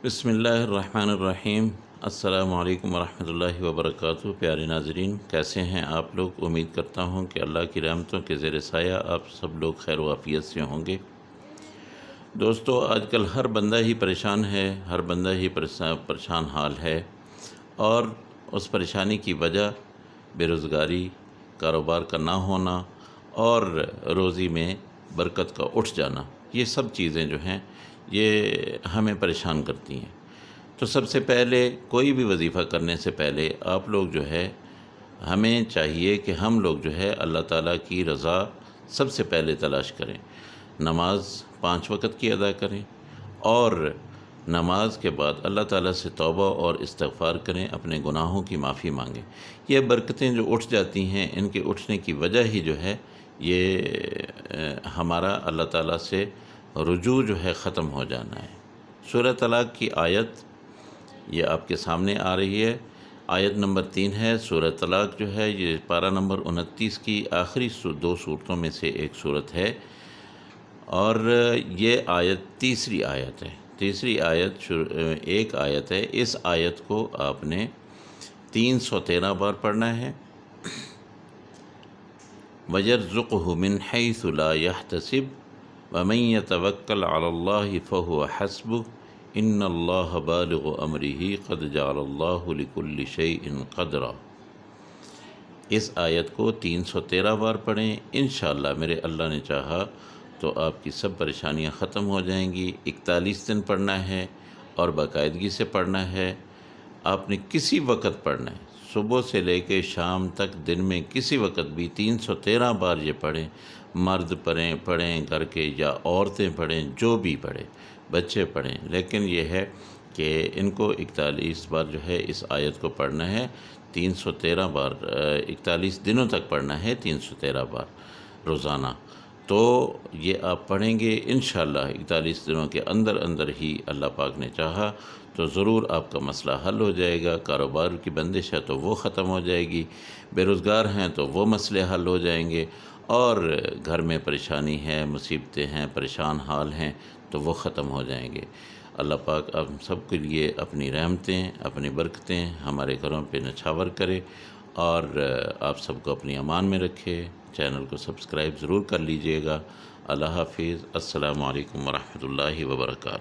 بسم اللہ الرحمن الرحیم۔ السلام علیکم ورحمۃ اللہ وبرکاتہ۔ پیارے ناظرین، کیسے ہیں آپ لوگ؟ امید کرتا ہوں کہ اللہ کی رحمتوں کے زیر سایہ آپ سب لوگ خیر و عافیت سے ہوں گے۔ دوستو، آج کل ہر بندہ ہی پریشان ہے، ہر بندہ ہی پریشان حال ہے، اور اس پریشانی کی وجہ بے روزگاری، کاروبار کا نہ ہونا اور روزی میں برکت کا اٹھ جانا، یہ سب چیزیں جو ہیں یہ ہمیں پریشان کرتی ہیں۔ تو سب سے پہلے کوئی بھی وظیفہ کرنے سے پہلے آپ لوگ جو ہے ہمیں چاہیے کہ ہم لوگ جو ہے اللہ تعالیٰ کی رضا سب سے پہلے تلاش کریں، نماز 5 وقت کی ادا کریں، اور نماز کے بعد اللہ تعالیٰ سے توبہ اور استغفار کریں، اپنے گناہوں کی معافی مانگیں۔ یہ برکتیں جو اٹھ جاتی ہیں، ان کے اٹھنے کی وجہ ہی جو ہے یہ ہمارا اللہ تعالیٰ سے رجوع جو ہے ختم ہو جانا ہے۔ سورہ طلاق کی آیت یہ آپ کے سامنے آ رہی ہے، آیت نمبر 3 ہے۔ سورہ طلاق جو ہے یہ پارہ نمبر 29 کی آخری 2 صورتوں میں سے ایک صورت ہے، اور یہ آیت تیسری آیت ہے۔ تیسری آیت ایک آیت ہے، اس آیت کو آپ نے 313 بار پڑھنا ہے۔ وَيَرْزُقْهُ مِنْ حَيْثُ لَا يَحْتَسِبُ وَمَنْ يَتَوَكَّلْ عَلَى اللَّهِ فَهُوَ حَسْبُهُ إِنَّ اللَّهَ بَالِغُ أَمْرِهِ قَدْ جَعَلَ اللَّهُ لِكُلِّ شَيْءٍ قَدْرًا۔ اس آیت کو 313 بار پڑھیں، انشاءاللہ میرے اللہ نے چاہا تو آپ کی سب پریشانیاں ختم ہو جائیں گی۔ 41 دن پڑھنا ہے اور باقاعدگی سے پڑھنا ہے۔ آپ نے کسی وقت پڑھنا ہے، صبح سے لے کے شام تک، دن میں کسی وقت بھی 313 بار یہ پڑھیں۔ مرد پڑھیں گھر کے، یا عورتیں پڑھیں، جو بھی پڑھیں، بچے پڑھیں، لیکن یہ ہے کہ ان کو 41 بار جو ہے اس آیت کو پڑھنا ہے، 313 بار 41 دنوں تک پڑھنا ہے، 313 بار روزانہ۔ تو یہ آپ پڑھیں گے انشاءاللہ 41 دنوں کے اندر اندر ہی اللہ پاک نے چاہا تو ضرور آپ کا مسئلہ حل ہو جائے گا۔ کاروبار کی بندش ہے تو وہ ختم ہو جائے گی، بے روزگار ہیں تو وہ مسئلے حل ہو جائیں گے، اور گھر میں پریشانی ہے، مصیبتیں ہیں، پریشان حال ہیں تو وہ ختم ہو جائیں گے۔ اللہ پاک ہم سب کے لیے اپنی رحمتیں، اپنی برکتیں ہمارے گھروں پہ نچھاور کرے، اور آپ سب کو اپنی امان میں رکھے۔ چینل کو سبسکرائب ضرور کر لیجئے گا۔ اللہ حافظ۔ السلام علیکم ورحمۃ اللہ وبرکاتہ۔